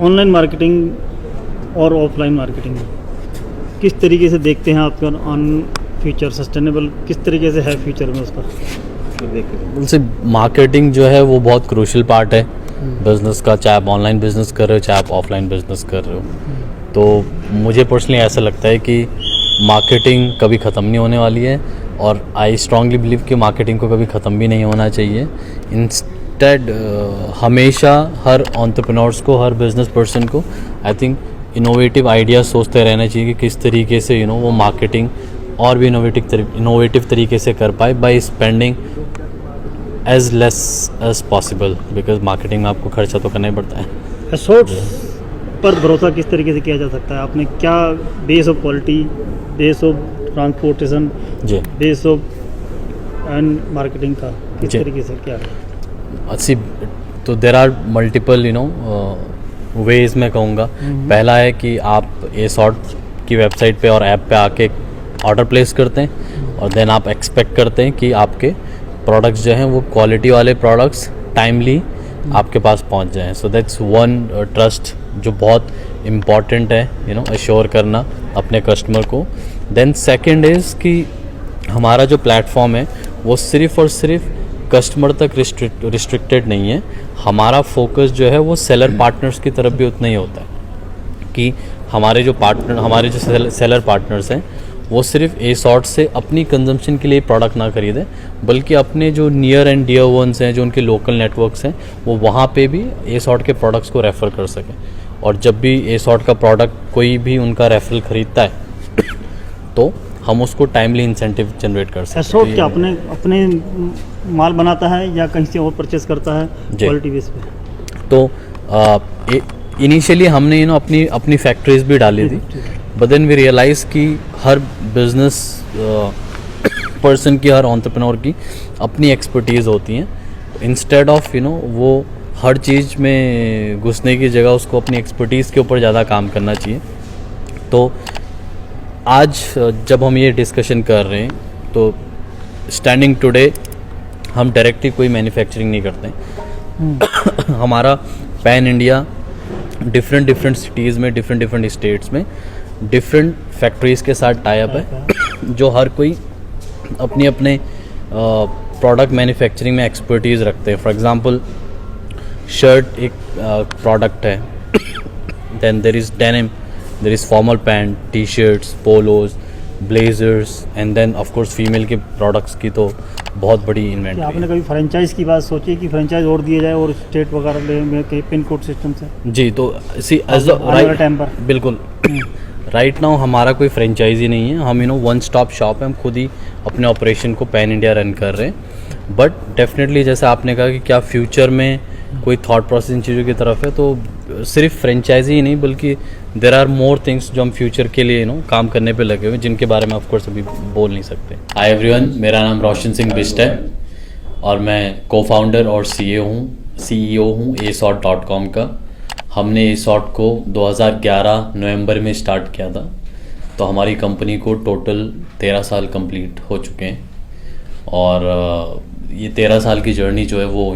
Online marketing और offline marketing किस तरीके से देखते हैं आपका ऑन फ्यूचर सस्टेनेबल किस तरीके से है फ्यूचर में उसका? उनसे मार्केटिंग जो है वो बहुत क्रूशियल पार्ट है बिजनेस का, चाहे आप ऑनलाइन बिजनेस कर रहे हो चाहे आप ऑफलाइन बिजनेस कर रहे हो। तो मुझे पर्सनली ऐसा लगता है कि मार्केटिंग कभी ख़त्म नहीं होने वाली है और आई स्ट्रांगली बिलीव कि मार्केटिंग को कभी ख़त्म भी नहीं होना चाहिए। इंस्टेड हमेशा हर एंटरप्रेन्योर्स को, हर बिजनेस पर्सन को आई थिंक इनोवेटिव आइडिया सोचते रहना चाहिए कि किस तरीके से वो मार्केटिंग और भी इनोवेटिव तरीके से कर पाए by spending as less as possible, because marketing में आपको खर्चा तो करना ही पड़ता है। एसोर्ट्स पर भरोसा किस तरीके से किया जा सकता है? आपने क्या base of quality, base of transportation जी, बेस ऑफ एंड मार्केटिंग का किस जी तरीके से क्या है? अच्छी तो देर आर मल्टीपल वेज मैं कहूँगा। पहला है कि आप एसॉर्ट की वेबसाइट पे और ऐप पे आके ऑर्डर प्लेस करते हैं और देन आप एक्सपेक्ट करते हैं कि आपके प्रोडक्ट्स जो हैं वो क्वालिटी वाले प्रोडक्ट्स टाइमली आपके पास पहुंच जाएं। सो दैट्स वन ट्रस्ट जो बहुत इम्पॉर्टेंट है अश्योर करना अपने कस्टमर को। देन सेकंड इज़ कि हमारा जो प्लेटफॉर्म है वो सिर्फ़ और सिर्फ कस्टमर तक रिस्ट्रिक्टेड नहीं है। हमारा फोकस जो है वो सेलर पार्टनर्स की तरफ भी उतना ही होता है कि हमारे जो सेलर पार्टनर्स हैं वो सिर्फ एसॉर्ट से अपनी कंजम्पशन के लिए प्रोडक्ट ना खरीदें, बल्कि अपने जो नियर एंड डियर वंस हैं, जो उनके लोकल नेटवर्क्स हैं, वो वहाँ पे भी एसॉर्ट के प्रोडक्ट्स को रेफ़र कर सकें। और जब भी एसॉर्ट का प्रोडक्ट कोई भी उनका रेफरल खरीदता है तो हम उसको टाइमली इंसेंटिव जनरेट कर सकते हैं। एसॉर्ट क्या अपने माल बनाता है या कहीं से और परचेस करता है क्वालिटी बेस पे? तो इनिशियली हमने अपनी फैक्ट्रीज भी डाली थी, बट देन वी रियलाइज कि हर बिजनेस पर्सन की, हर एंटरप्रेन्योर की अपनी एक्सपर्टीज़ होती हैं। इंस्टेड ऑफ वो हर चीज़ में घुसने की जगह उसको अपनी एक्सपर्टीज़ के ऊपर ज़्यादा काम करना चाहिए। तो आज जब हम ये डिस्कशन कर रहे हैं तो स्टैंडिंग टुडे हम डायरेक्टली कोई मैन्युफैक्चरिंग नहीं करते। हमारा पैन इंडिया डिफरेंट सिटीज़ में, डिफरेंट स्टेट्स में डिफरेंट फैक्ट्रीज़ के साथ टाई अप है जो हर कोई अपने प्रोडक्ट मैन्युफैक्चरिंग में एक्सपर्टीज़ रखते हैं। फॉर एग्जांपल शर्ट एक प्रोडक्ट है, then there is denim, there is formal pant, T shirts, polos, blazers, and then of course female के प्रोडक्ट्स की तो बहुत बड़ी इन्वेंटरी। आपने कभी फ्रेंचाइज की बात सोची कि फ्रेंचाइज और दिए जाए और स्टेट वगैरह में पिन कोड सिस्टम से? जी, तो सी एज टाइम पर बिल्कुल राइट नाउ हमारा कोई फ्रेंचाइजी नहीं है। हम वन स्टॉप शॉप है, हम खुद ही अपने ऑपरेशन को पैन इंडिया रन कर रहे हैं। बट डेफिनेटली जैसे आपने कहा कि क्या फ्यूचर में कोई थॉट प्रोसेस इन चीज़ों की तरफ है, तो सिर्फ फ्रेंचाइजी ही नहीं बल्कि देर आर मोर थिंग्स जो हम फ्यूचर के लिए काम करने पे लगे हुए, जिनके बारे में ऑफ कोर्स अभी बोल नहीं सकते। हाय एवरीवन, मेरा नाम रोशन सिंह बिस्ट है और मैं को फाउंडर और CEO हूँ ASORT.com का। हमने ASORT को 2011 नवंबर में स्टार्ट किया था, तो हमारी कंपनी को टोटल 13 साल कंप्लीट हो चुके हैं। और ये 13 साल की जर्नी जो है वो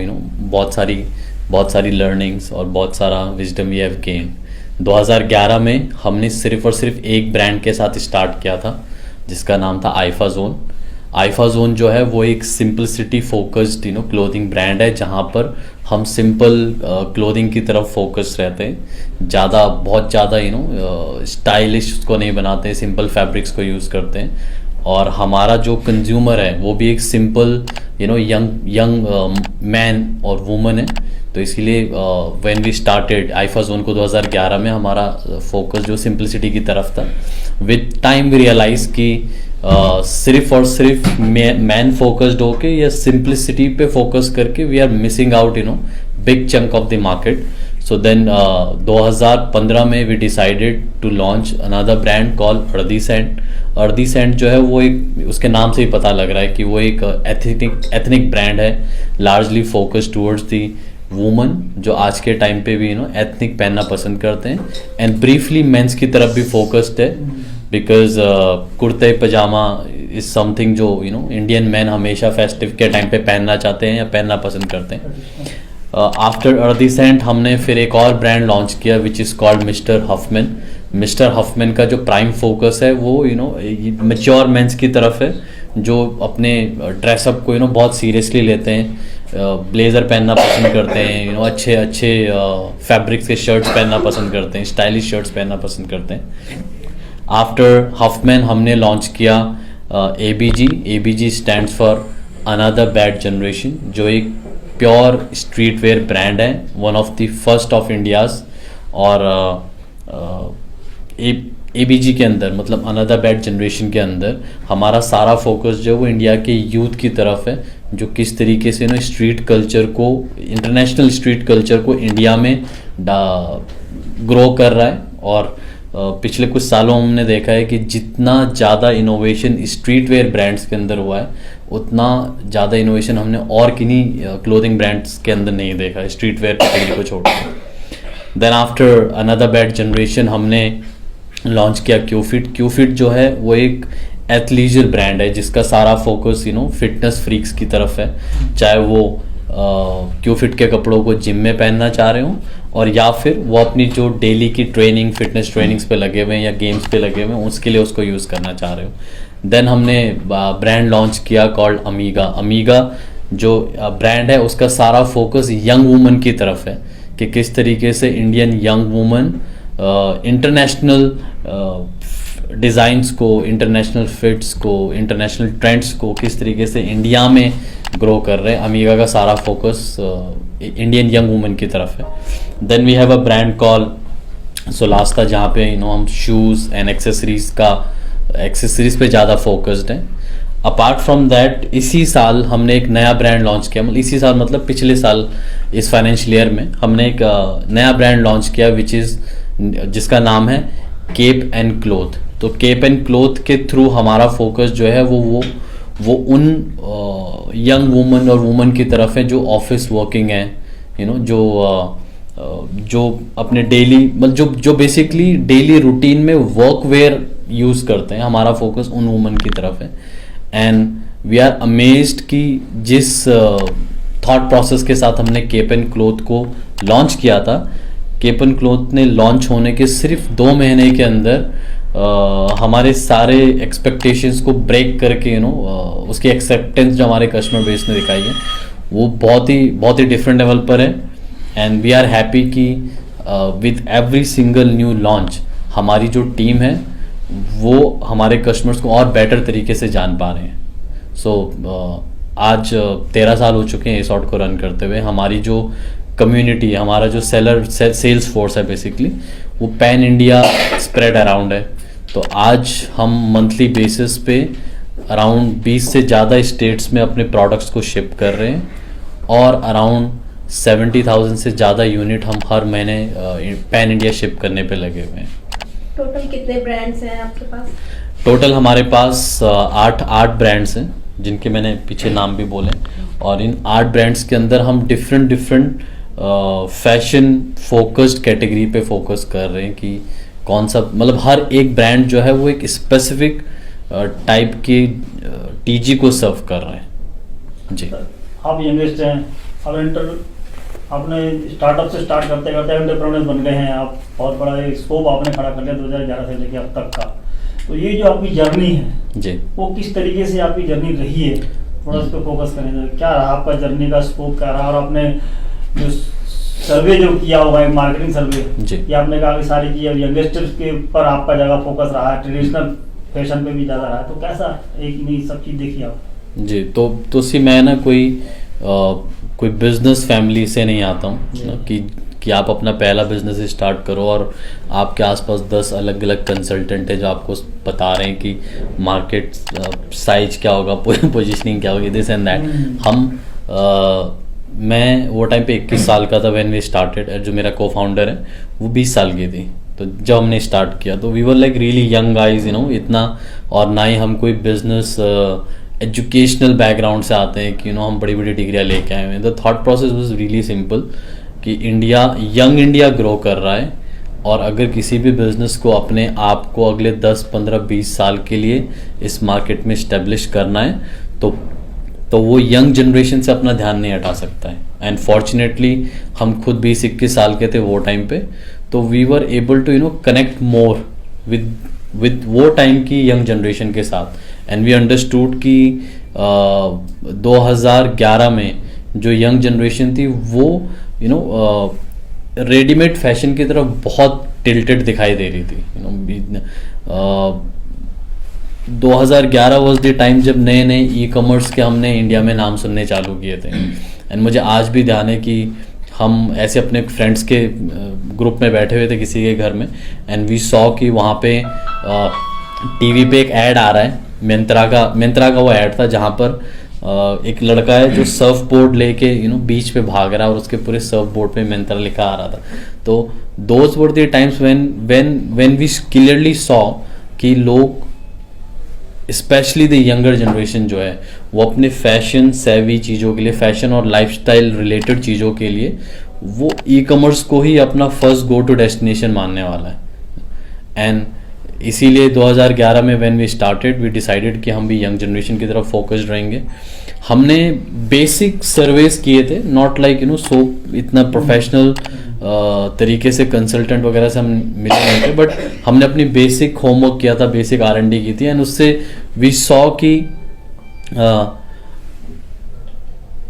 बहुत सारी लर्निंग्स और बहुत सारा विजडम वी हैव गेन। 2011 में हमने सिर्फ और सिर्फ एक ब्रांड के साथ स्टार्ट किया था जिसका नाम था आईफा जोन। आईफा जोन जो है वो एक सिंपलिसिटी फोकस्ड क्लोथिंग ब्रांड है, जहाँ पर हम सिंपल क्लोथिंग की तरफ फोकस रहते हैं। बहुत ज़्यादा स्टाइलिश उसको नहीं बनाते हैं, सिंपल फैब्रिक्स को यूज़ करते हैं। और हमारा जो कंज्यूमर है वो भी एक सिंपल यंग मैन और वुमन है। तो इसीलिए when we started Aifa zone को 2011 में हमारा फोकस जो सिंपलिसिटी की तरफ था। विद टाइम वी रियलाइज कि सिर्फ और सिर्फ मैन फोकस्ड होके या सिंपलिसिटी पे फोकस करके we are missing out big chunk of the market. So then 2015 में we decided to launch another brand call earthy scent जो है वो एक, उसके नाम से ही पता लग रहा है कि वो एक एथनिक ब्रांड है, largely focused towards the woman जो आज के टाइम पे भी एथनिक पहनना पसंद करते हैं। एंड ब्रीफली मेंस की तरफ भी फोकस्ड है, बिकॉज कुर्ते पजामा इज समथिंग जो इंडियन मैन हमेशा फेस्टिव के टाइम पे पहनना चाहते हैं या पहनना पसंद करते हैं। आफ्टर अर्दिसेंट हमने फिर एक और ब्रांड लॉन्च किया which is called mister Huffman. Mister Huffman का जो प्राइम फोकस है वो मैच्योर मेंस की तरफ है, जो अपने ड्रेसअप को बहुत सीरियसली लेते हैं, ब्लेज़र पहनना पसंद करते हैं, अच्छे अच्छे फैब्रिक्स के शर्ट्स पहनना पसंद करते हैं, स्टाइलिश शर्ट्स पहनना पसंद करते हैं। आफ्टर हफमैन हमने लॉन्च किया ABG। ABG stands for another bad generation, जो एक प्योर स्ट्रीट वेयर ब्रांड है, one of the first of India's. और ABG के अंदर मतलब अनदर बैड जनरेशन के अंदर हमारा सारा फोकस जो वो इंडिया के यूथ की तरफ है, जो किस तरीके से स्ट्रीट कल्चर को, इंटरनेशनल स्ट्रीट कल्चर को इंडिया में ग्रो कर रहा है। और पिछले कुछ सालों हमने देखा है कि जितना ज़्यादा इनोवेशन स्ट्रीट वेयर ब्रांड्स के अंदर हुआ है, उतना ज़्यादा इनोवेशन हमने और किन्हीं क्लोथिंग ब्रांड्स के अंदर नहीं देखा है, स्ट्रीट वेयर कैटेगरी को छोड़कर। Then after another bad generation हमने लॉन्च किया क्यूफिट। क्यूफिट जो है वो एक एथलीजर ब्रांड है, जिसका सारा फोकस फिटनेस फ्रीक्स की तरफ है, चाहे वो क्यूफिट के कपड़ों को जिम में पहनना चाह रहे हो, और या फिर वो अपनी जो डेली की ट्रेनिंग, फिटनेस ट्रेनिंग्स पे लगे हुए हैं या गेम्स पे लगे हुए हैं, उसके लिए उसको यूज़ करना चाह रहे हो। देन हमने ब्रांड लॉन्च किया कॉल्ड अमीगा। अमीगा जो ब्रांड है उसका सारा फोकस यंग वुमन की तरफ है, कि किस तरीके से Indian young woman international designs को, इंटरनेशनल फिट्स को, इंटरनेशनल ट्रेंड्स को किस तरीके से इंडिया में ग्रो कर रहे हैं। अमीगा का सारा फोकस इंडियन यंग वुमन की तरफ है। Then we have a brand call Solasta, जहाँ पे हम शूज़ एंड एक्सेसरीज पे ज़्यादा फोकस्ड हैं। अपार्ट फ्रॉम दैट इसी साल हमने एक नया ब्रांड लॉन्च किया, मतलब इसी साल मतलब पिछले साल इस फाइनेंशियल ईयर में हमने एक नया ब्रांड लॉन्च किया जिसका नाम है केप एंड क्लोथ। तो केप एंड क्लोथ के थ्रू हमारा फोकस जो है वो उन यंग वुमन और वुमन की तरफ है जो ऑफिस वर्किंग है, जो अपने डेली मतलब जो बेसिकली डेली रूटीन में वर्क वेयर यूज़ करते हैं। हमारा फोकस उन वुमन की तरफ है। एंड वी आर अमेज्ड कि जिस थॉट प्रोसेस के साथ हमने केप एंड क्लोथ को लॉन्च किया था, केप एंड क्लोथ ने लॉन्च होने के सिर्फ 2 महीने के अंदर हमारे सारे एक्सपेक्टेशंस को ब्रेक करके उसकी एक्सेप्टेंस जो हमारे कस्टमर बेस ने दिखाई है वो बहुत ही डिफरेंट लेवल पर है। एंड वी आर हैप्पी कि with every single new launch हमारी जो टीम है वो हमारे कस्टमर्स को और बेटर तरीके से जान पा रहे हैं। सो आज 13 साल हो चुके हैं एसॉर्ट को रन करते हुए। हमारी जो कम्युनिटी, हमारा जो सेल्स फोर्स है बेसिकली, वो पैन इंडिया स्प्रेड अराउंड है। तो आज हम मंथली बेसिस पे अराउंड 20 से ज़्यादा स्टेट्स में अपने प्रोडक्ट्स को शिप कर रहे हैं, और अराउंड 70,000 से ज़्यादा यूनिट हम हर महीने पैन इंडिया शिप करने पे लगे हुए हैं। टोटल कितने ब्रांड्स हैं आपके पास? टोटल हमारे पास 8 ब्रांड्स हैं, जिनके मैंने पीछे नाम भी बोले, और इन 8 ब्रांड्स के अंदर हम डिफरेंट फैशन फोकस्ड कैटेगरी पे फोकस कर रहे हैं कि कौन सा, मतलब हर एक ब्रांड जो है वो एक स्पेसिफिक टाइप की टीजी को सर्व कर रहे हैं। जी, आप यंगेस्ट हैं, आपने स्टार्टअप से स्टार्ट करते करते एंटरप्रेन्योर बन गए हैं आप, बहुत बड़ा एक स्कोप आपने खड़ा कर लिया 2011 से लेकर अब तक का। तो ये जो आपकी जर्नी है जी, वो किस तरीके से आपकी जर्नी रही है, थोड़ा उस पर फोकस करें। क्या रहा आपका जर्नी का स्कोप, क्या रहा, और आपने जो सर्वे जो किया होगा, एक मार्केटिंग सर्वे कि आपने कहा कि सारी की यंगस्टर्स के ऊपर आपका ज़्यादा फोकस रहा है, ट्रेडिशनल फैशन पे भी ज़्यादा रहा है, तो कैसा एक नहीं सब चीज़ देखी आप? जी, तो सी मैं ना कोई बिजनेस फैमिली से नहीं आता हूँ कि आप अपना पहला बिजनेस स्टार्ट करो और आपके आसपास 10 अलग अलग कंसल्टेंट है जो आपको बता रहे हैं कि मार्केट साइज क्या होगा, पोजीशनिंग क्या होगी, दिस एंड दैट। मैं वो टाइम पे 21 साल का था व्हेन वी स्टार्टेड। जो मेरा को फाउंडर है वो 20 साल की थी। तो जब हमने स्टार्ट किया तो we were like really young guys, इतना, और ना ही हम कोई बिजनेस एजुकेशनल बैकग्राउंड से आते हैं कि हम बड़ी बड़ी डिग्रियाँ लेके आए हुए हैं। The thought process was really simple कि यंग इंडिया ग्रो कर रहा है, और अगर किसी भी बिजनेस को अपने आप को अगले 10, 15, 20 साल के लिए इस मार्केट में इस्टेब्लिश करना है, तो तो वो यंग जनरेशन से अपना ध्यान नहीं हटा सकता है। एंड फॉर्चुनेटली हम खुद 20-21 साल के थे वो टाइम पे, तो we were able to connect more with वो टाइम की यंग जनरेशन के साथ। एंड वी अंडरस्टूड कि 2011 में जो यंग जनरेशन थी वो रेडीमेड फैशन की तरफ बहुत टिल्टेड दिखाई दे रही थी। 2011 वॉज द टाइम जब नए नए ई कॉमर्स के हमने इंडिया में नाम सुनने चालू किए थे। एंड मुझे आज भी ध्यान है कि हम ऐसे अपने फ्रेंड्स के ग्रुप में बैठे हुए थे किसी के घर में, एंड वी सॉ कि वहाँ पे टीवी पे एक ऐड आ रहा है, मिंत्रा का वो ऐड था जहाँ पर एक लड़का है जो सर्फ बोर्ड लेके बीच पे भाग रहा है और उसके पूरे सर्फ बोर्ड पे मिंत्रा लिखा आ रहा था। तो those were the times when we clearly saw कि लोग स्पेशली द यंगर जनरेशन जो है वो अपने फैशन सेवी चीज़ों के लिए, फैशन और लाइफस्टाइल रिलेटेड चीज़ों के लिए वो ई कॉमर्स को ही अपना फर्स्ट गो टू डेस्टिनेशन मानने वाला है। एंड इसीलिए 2011 में when we started we decided कि हम भी यंग जनरेशन की तरफ फोकस्ड रहेंगे। हमने बेसिक सर्वेस किए थे, नॉट लाइक सो इतना प्रोफेशनल तरीके से कंसल्टेंट वगैरह से हम मिले नहीं थे, बट हमने अपनी बेसिक होमवर्क किया था, बेसिक R&D की थी। एंड उससे वी सॉ कि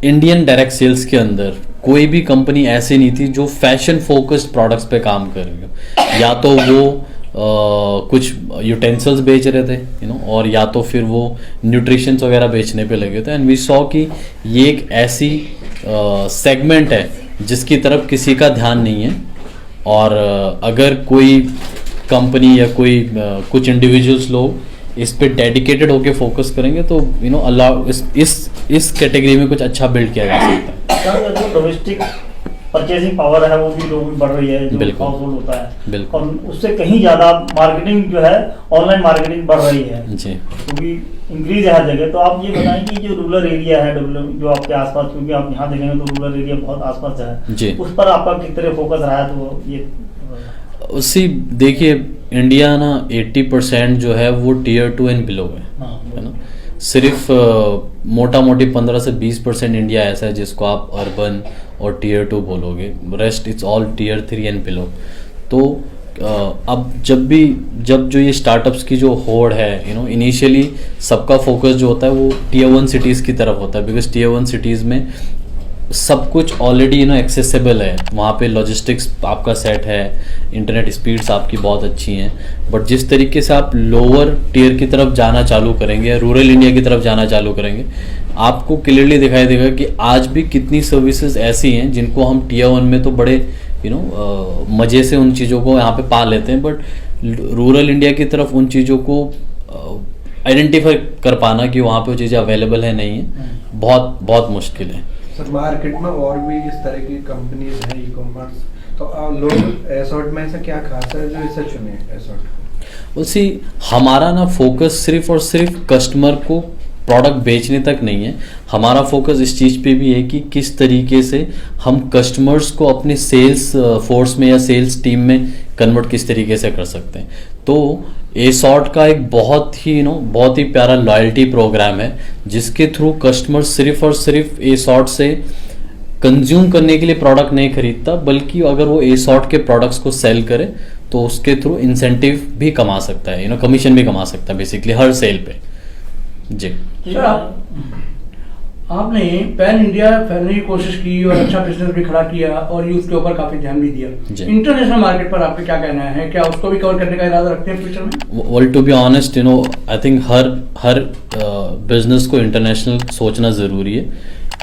इंडियन डायरेक्ट सेल्स के अंदर कोई भी कंपनी ऐसी नहीं थी जो फैशन फोकस्ड प्रोडक्ट्स पे काम कर रही हो। या तो वो कुछ यूटेंसिल्स बेच रहे थे और या तो फिर वो न्यूट्रिशंस वगैरह बेचने पे लगे थे। एंड वी सॉ कि ये एक ऐसी सेगमेंट है जिसकी तरफ किसी का ध्यान नहीं है, और अगर कोई कंपनी या कोई कुछ इंडिविजुअल्स लोग इस पे डेडिकेटेड होके फोकस करेंगे तो अल्लाह इस कैटेगरी में कुछ अच्छा बिल्ड किया जा सकता है। जो डोमेस्टिक परचेसिंग पावर है वो भी लोगों की बढ़ रही है, जो हाउस होल्ड होता है, बिल्कुल। और उससे कहीं ज़्यादा मार्केटिंग जो है ऑनलाइन मार्केटिंग बढ़ रही है जी, क्योंकि इंक्रीज है हर जगह। तो आप ये बताएं कि जो रूरल एरिया है जो आपके आसपास, क्योंकि आप यहाँ देखेंगे तो रूरल एरिया बहुत आसपास है जी, उस पर आपका किस तरह फोकस रहा है? तो ये उसी देखिए इंडिया ना 80% जो है वो Tier 2 एंड बिलो है ना। सिर्फ मोटा मोटी 15 से 20% इंडिया ऐसा है जिसको आप अर्बन और Tier 2 बोलोगे, rest it's all Tier 3 and below. तो अब जब जो ये स्टार्टअप्स की जो होड़ है इनिशियली सबका फोकस जो होता है वो Tier 1 सिटीज़ की तरफ होता है, बिकॉज Tier 1 सिटीज़ में सब कुछ ऑलरेडी एक्सेसिबल है, वहाँ पे लॉजिस्टिक्स आपका सेट है, इंटरनेट स्पीड्स आपकी बहुत अच्छी हैं। बट जिस तरीके से आप लोअर टियर की तरफ जाना चालू करेंगे, रूरल इंडिया की तरफ जाना चालू करेंगे, आपको क्लियरली दिखाई देगा कि आज भी कितनी सर्विसेज ऐसी हैं जिनको हम Tier 1 में तो बड़े मज़े से उन चीज़ों को यहाँ पे पा लेते हैं, बट रूरल इंडिया की तरफ उन चीज़ों को आइडेंटिफाई कर पाना कि वहाँ पे वो चीज़ें अवेलेबल है नहीं है, बहुत बहुत मुश्किल है। सर मार्केट में और भी इस तरह की कंपनीज हैं ई कॉमर्स, तो लोग एसॉर्ट में ऐसा क्या खास है जो इसे चुने एसॉर्ट को? उसी हमारा ना फोकस सिर्फ और सिर्फ कस्टमर को प्रोडक्ट बेचने तक नहीं है, हमारा फोकस इस चीज़ पे भी है कि किस तरीके से हम कस्टमर्स को अपने सेल्स फोर्स में या सेल्स टीम में कन्वर्ट किस तरीके से कर सकते हैं। तो एसॉर्ट का एक बहुत ही प्यारा लॉयल्टी प्रोग्राम है जिसके थ्रू कस्टमर सिर्फ और सिर्फ एसॉर्ट से कंज्यूम करने के लिए प्रोडक्ट नहीं खरीदता, बल्कि अगर वो एसॉर्ट के प्रोडक्ट्स को सेल करे तो उसके थ्रू इंसेंटिव भी कमा सकता है, कमीशन भी कमा सकता है बेसिकली हर सेल पे। जी सर आपने पैन इंडिया फैलने की कोशिश की और अच्छा बिजनेस भी खड़ा किया और यूथ के ऊपर काफी ध्यान भी दिया। इंटरनेशनल मार्केट पर आपका क्या कहना है, क्या उसको भी कवर करने का इरादा रखते हैं फ्यूचर में? Well to be honest I think हर बिजनेस को इंटरनेशनल सोचना ज़रूरी है,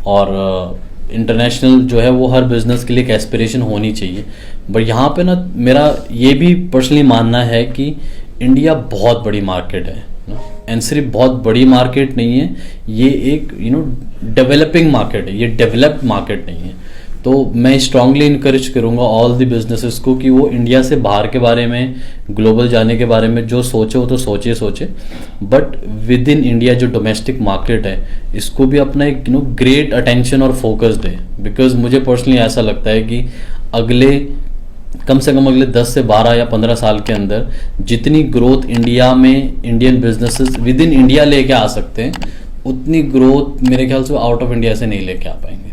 और इंटरनेशनल जो है वो हर बिजनेस के लिए एक एस्पिरेशन होनी चाहिए। बट यहाँ पे ना मेरा ये भी पर्सनली मानना है कि इंडिया बहुत बड़ी मार्केट है, एंड सिर्फ बहुत बड़ी मार्केट नहीं है, ये एक डेवलपिंग मार्केट है, ये डेवलप्ड मार्केट नहीं है। तो मैं स्ट्रांगली इनकरेज करूँगा ऑल द बिजनेसेस को कि वो इंडिया से बाहर के बारे में, ग्लोबल जाने के बारे में जो सोचे वो तो सोचे, बट विद इन इंडिया जो डोमेस्टिक मार्केट है इसको भी अपना एक ग्रेट अटेंशन और फोकस दे। बिकॉज मुझे पर्सनली ऐसा लगता है कि कम से कम अगले 10 से 12 या 15 साल के अंदर जितनी ग्रोथ इंडिया में Indian businesses with in India लेके आ सकते हैं उतनी ग्रोथ मेरे ख्याल से आउट ऑफ इंडिया से नहीं लेके आ पाएंगे।